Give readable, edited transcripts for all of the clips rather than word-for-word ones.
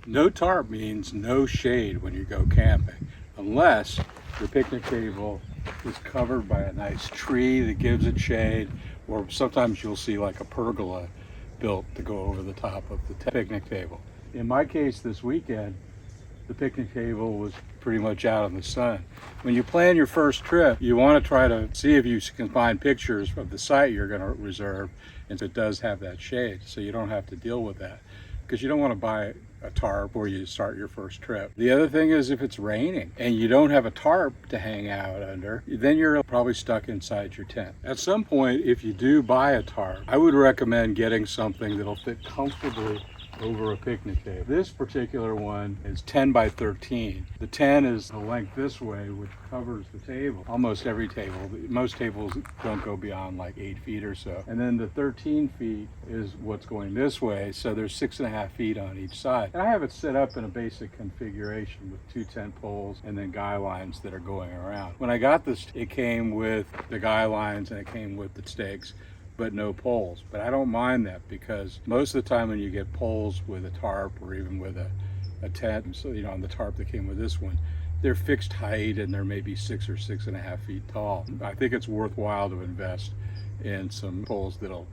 No tarp means no shade when you go camping, unless your picnic table is covered by a nice tree that gives it shade, or sometimes you'll see like a pergola built to go over the top of the picnic table. In my case this weekend, the picnic table was pretty much out in the sun. When you plan your first trip, you want to try to see if you can find pictures of the site you're going to reserve, and it does have that shade, so you don't have to deal with that, because you don't want to buy a tarp before you start your first trip. The other thing is, if it's raining and you don't have a tarp to hang out under, then you're probably stuck inside your tent. At some point, if you do buy a tarp, I would recommend getting something that'll fit comfortably over a picnic table. This particular one is 10 by 13. The 10 is the length this way, which covers the table. Almost every table. Most tables don't go beyond like 8 feet or so. And then the 13 feet is what's going this way, so there's 6.5 feet on each side. And I have it set up in a basic configuration with 2 tent poles and then guy lines that are going around. When I got this, it came with the guy lines and it came with the stakes, but no poles. But I don't mind that, because most of the time when you get poles with a tarp or even with a tent, so on the tarp that came with this one, they're fixed height and they're maybe 6 or 6.5 feet tall. I think it's worthwhile to invest in some poles that'll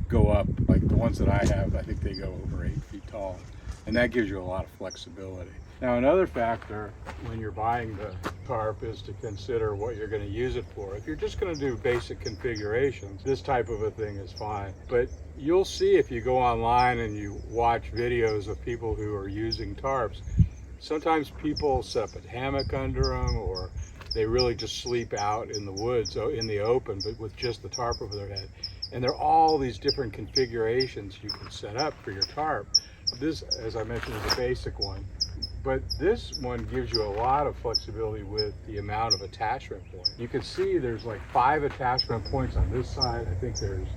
go up, like the ones that I have. I think they go over 8 feet tall, and that gives you a lot of flexibility. Now, another factor when you're buying the tarp is to consider what you're going to use it for. If you're just going to do basic configurations, this type of a thing is fine. But you'll see, if you go online and you watch videos of people who are using tarps, sometimes people set up a hammock under them, or they really just sleep out in the woods, in the open, but with just the tarp over their head. And there are all these different configurations you can set up for your tarp. This, as I mentioned, is a basic one. But this one gives you a lot of flexibility with the amount of attachment points. You can see there's like 5 attachment points on this side. I think there's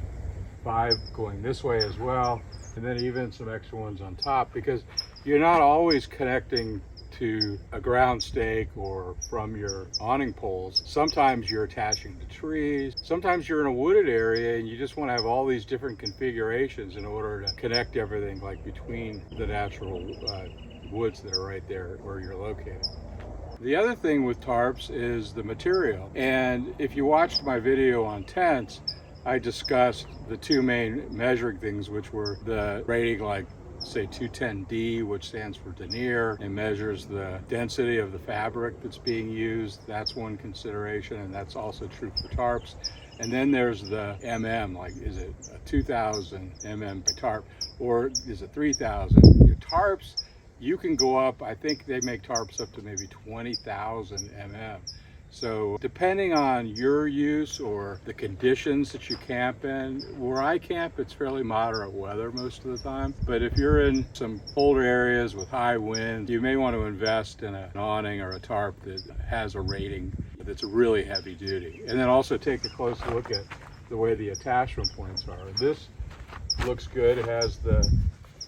5 going this way as well. And then even some extra ones on top, because you're not always connecting to a ground stake or from your awning poles. Sometimes you're attaching to trees. Sometimes you're in a wooded area and you just want to have all these different configurations in order to connect everything, like between the natural woods that are right there where you're located. The other thing with tarps is the material. And if you watched my video on tents, I discussed the 2 main measuring things, which were the rating, like say 210D, which stands for denier, and measures the density of the fabric that's being used. That's one consideration, and that's also true for tarps. And then there's the mm, like is it a 2000 mm by tarp, or is it 3000? Your tarps, you can go up, I think they make tarps up to maybe 20,000 mm. So depending on your use or the conditions that you camp in, where I camp, it's fairly moderate weather most of the time. But if you're in some colder areas with high wind, you may want to invest in an awning or a tarp that has a rating that's really heavy duty. And then also take a close look at the way the attachment points are. This looks good. It has the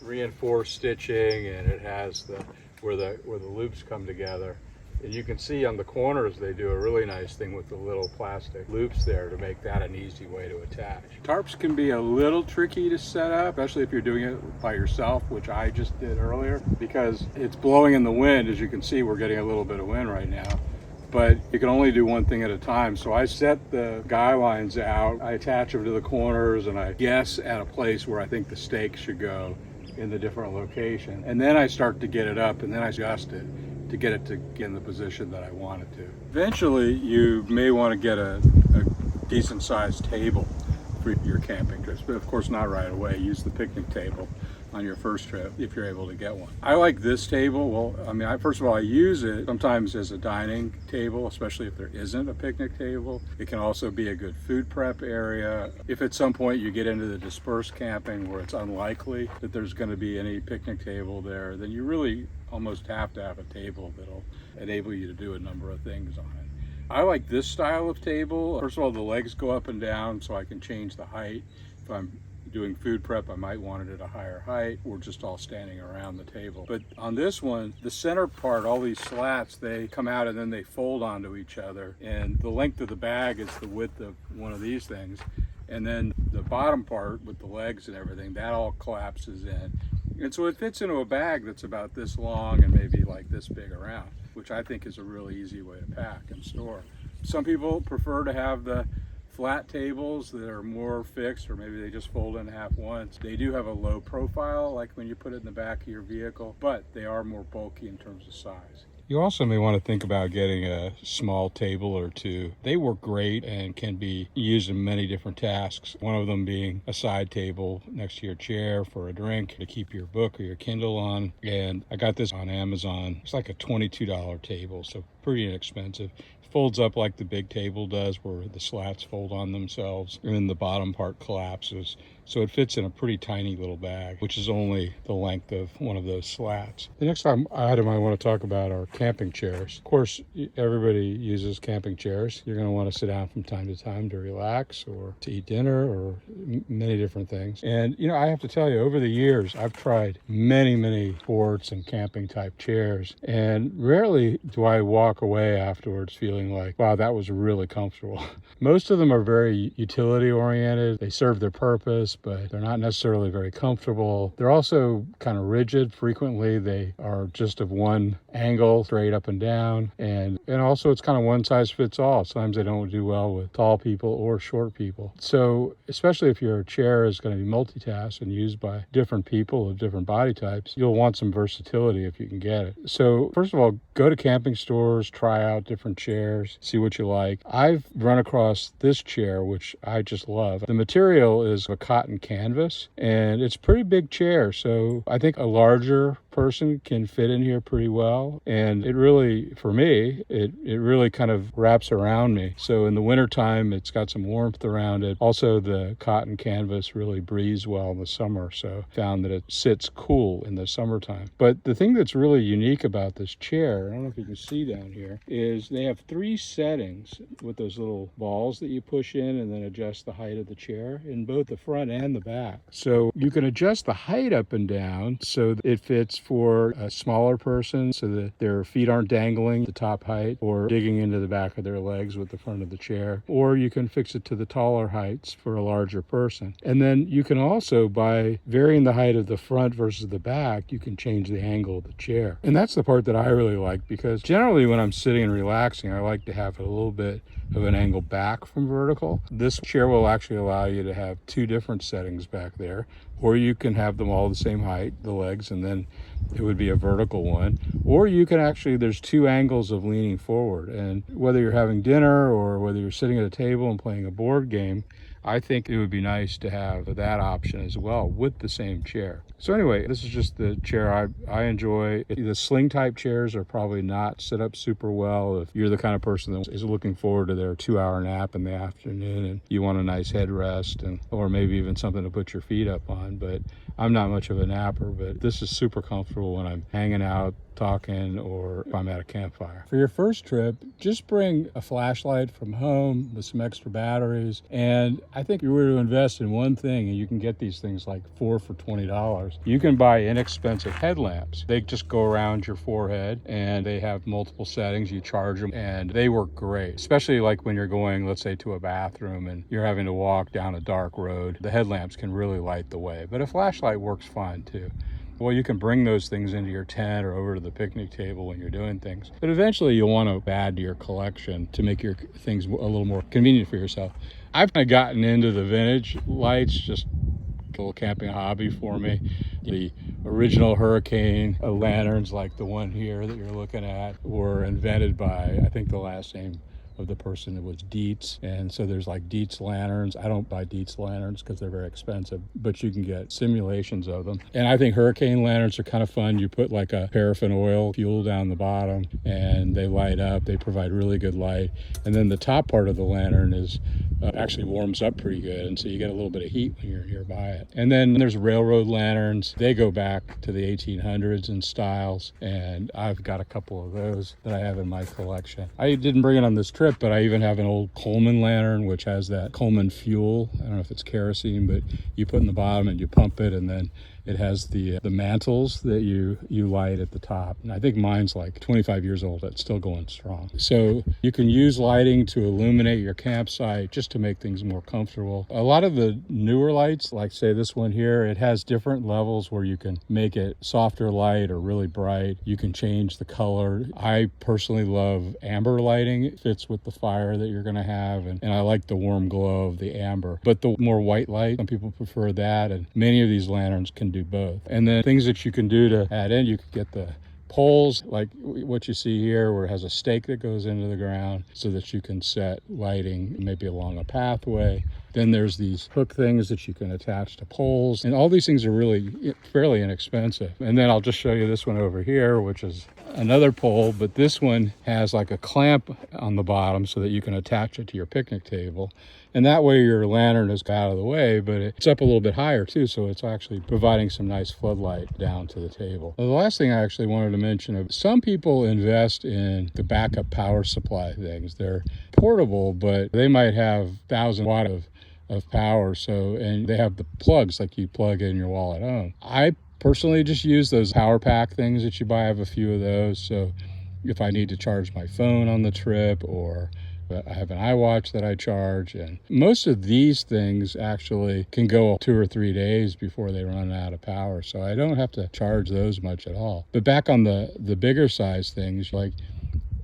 reinforced stitching, and it has the where the loops come together. And you can see on the corners they do a really nice thing with the little plastic loops there to make that an easy way to attach. Tarps can be a little tricky to set up, especially if you're doing it by yourself, which I just did earlier, because it's blowing in the wind. As you can see, we're getting a little bit of wind right now, but you can only do one thing at a time. So I set the guy lines out, I attach them to the corners, and I guess at a place where I think the stakes should go in the different location. And then I start to get it up, and then I adjust it to get it to get in the position that I want it to. Eventually, you may want to get a decent sized table for your camping trips, but of course not right away. Use the picnic table on your first trip if you're able to get one. I like this table. Well, I mean, first of all, I use it sometimes as a dining table, especially if there isn't a picnic table. It can also be a good food prep area. If at some point you get into the dispersed camping where it's unlikely that there's going to be any picnic table there, then you really almost have to have a table that'll enable you to do a number of things on it. I like this style of table. First of all, the legs go up and down, so I can change the height. If I'm doing food prep, I might want it at a higher height, or just all standing around the table. But on this one, the center part, all these slats, they come out and then they fold onto each other. And the length of the bag is the width of one of these things. And then the bottom part with the legs and everything, that all collapses in. And so it fits into a bag that's about this long and maybe like this big around, which I think is a really easy way to pack and store. Some people prefer to have the flat tables that are more fixed, or maybe they just fold in half once. They do have a low profile, like when you put it in the back of your vehicle, but they are more bulky in terms of size. You also may want to think about getting a small table or two. They work great and can be used in many different tasks. One of them being a side table next to your chair for a drink to keep your book or your Kindle on. And I got this on Amazon. It's like a $22 table, so pretty inexpensive. Folds up like the big table does, where the slats fold on themselves and then the bottom part collapses. So it fits in a pretty tiny little bag, which is only the length of one of those slats. The next item I want to talk about are camping chairs. Of course, everybody uses camping chairs. You're going to want to sit down from time to time to relax or to eat dinner or many different things. And, I have to tell you, over the years, I've tried many sports and camping type chairs. And rarely do I walk away afterwards feeling like, wow, that was really comfortable. Most of them are very utility oriented. They serve their purpose, but they're not necessarily very comfortable. They're also kind of rigid. Frequently, they are just of one angle, straight up and down. And also it's kind of one size fits all. Sometimes they don't do well with tall people or short people. So especially if your chair is going to be multitasked and used by different people of different body types, you'll want some versatility if you can get it. So first of all, go to camping stores, try out different chairs, see what you like. I've run across this chair, which I just love. The material is a cotton canvas, and it's a pretty big chair, so I think a larger person can fit in here pretty well. And it really, for me, it really kind of wraps around me. So in the wintertime, it's got some warmth around it. Also, the cotton canvas really breathes well in the summer, so found that it sits cool in the summertime. But the thing that's really unique about this chair, I don't know if you can see down here, is they have 3 settings with those little balls that you push in and then adjust the height of the chair in both the front and the back. So you can adjust the height up and down so that it fits for a smaller person so that their feet aren't dangling the top height or digging into the back of their legs with the front of the chair. Or you can fix it to the taller heights for a larger person. And then you can also, by varying the height of the front versus the back, you can change the angle of the chair. And that's the part that I really like, because generally when I'm sitting and relaxing, I like to have a little bit of an angle back from vertical. This chair will actually allow you to have 2 different settings back there, or you can have them all the same height, the legs, and then it would be a vertical one. Or you can actually, there's 2 angles of leaning forward. And whether you're having dinner or whether you're sitting at a table and playing a board game, I think it would be nice to have that option as well with the same chair. So anyway, this is just the chair I enjoy. The sling type chairs are probably not set up super well if you're the kind of person that is looking forward to their 2-hour nap in the afternoon and you want a nice headrest, or maybe even something to put your feet up on. But I'm not much of a napper, but this is super comfortable when I'm hanging out, talking, or if I'm at a campfire. For your first trip, just bring a flashlight from home with some extra batteries. And I think if you were to invest in one thing, and you can get these things like 4 for $20, you can buy inexpensive headlamps. They just go around your forehead and they have multiple settings. You charge them and they work great, especially like when you're going, let's say, to a bathroom and you're having to walk down a dark road. The headlamps can really light the way, but a flashlight works fine too. Well, you can bring those things into your tent or over to the picnic table when you're doing things. But eventually you'll want to add to your collection to make your things a little more convenient for yourself. I've kind of gotten into the vintage lights, just a little camping hobby for me. The original Hurricane lanterns, like the one here that you're looking at, were invented by, I think the last name of the person that was Dietz. And so there's like Dietz lanterns. I don't buy Dietz lanterns because they're very expensive, but you can get simulations of them. And I think Hurricane lanterns are kind of fun. You put like a paraffin oil fuel down the bottom and they light up. They provide really good light. And then the top part of the lantern is actually warms up pretty good. And so you get a little bit of heat when you're nearby it. And then there's railroad lanterns. They go back to the 1800s in styles. And I've got a couple of those that I have in my collection. I didn't bring it on this trip, but I even have an old Coleman lantern, which has that Coleman fuel. I don't know if it's kerosene, but you put in the bottom and you pump it, and then It has the mantles that you light at the top. And I think mine's like 25 years old. It's still going strong. So you can use lighting to illuminate your campsite just to make things more comfortable. A lot of the newer lights, like say this one here, it has different levels where you can make it softer light or really bright. You can change the color. I personally love amber lighting. It fits with the fire that you're going to have. And I like the warm glow of the amber. But the more white light, some people prefer that. And many of these lanterns can do both. And then things that you can do to add in, you could get the poles like what you see here, where it has a stake that goes into the ground so that you can set lighting maybe along a pathway. Then there's these hook things that you can attach to poles, and all these things are really fairly inexpensive. And then I'll just show you this one over here, which is another pole, but this one has like a clamp on the bottom so that you can attach it to your picnic table. And that way your lantern is out of the way, but it's up a little bit higher too, so it's actually providing some nice floodlight down to the table. The last thing I actually wanted to mention, some people invest in the backup power supply things. They're portable, but they might have 1,000 watt of power, and they have the plugs like you plug in your wall at home. I personally just use those power pack things that you buy. I have a few of those, so if I need to charge my phone on the trip, or I have an iWatch that I charge, and most of these things actually can go 2 or 3 days before they run out of power, so I don't have to charge those much at all. But back on the bigger size things, like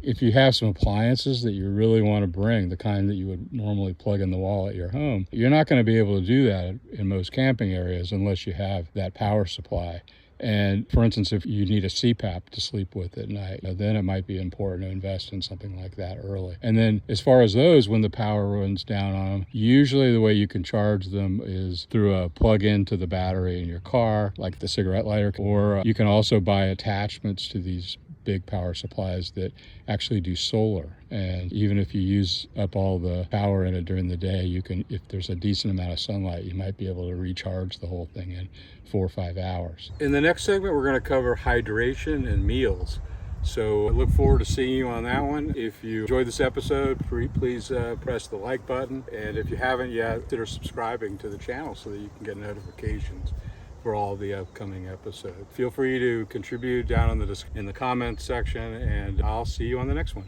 if you have some appliances that you really want to bring, the kind that you would normally plug in the wall at your home, you're not going to be able to do that in most camping areas unless you have that power supply. And for instance, if you need a CPAP to sleep with at night, then it might be important to invest in something like that early. And then as far as those, when the power runs down on them, usually the way you can charge them is through a plug-in to the battery in your car, like the cigarette lighter, or you can also buy attachments to these big power supplies that actually do solar. And even if you use up all the power in it during the day, you can, if there's a decent amount of sunlight, you might be able to recharge the whole thing in 4 or 5 hours. In the next segment, we're going to cover hydration and meals. So I look forward to seeing you on that one. If you enjoyed this episode, please press the like button. And if you haven't yet, consider subscribing to the channel so that you can get notifications for all the upcoming episodes. Feel free to contribute down in the comments section, and I'll see you on the next one.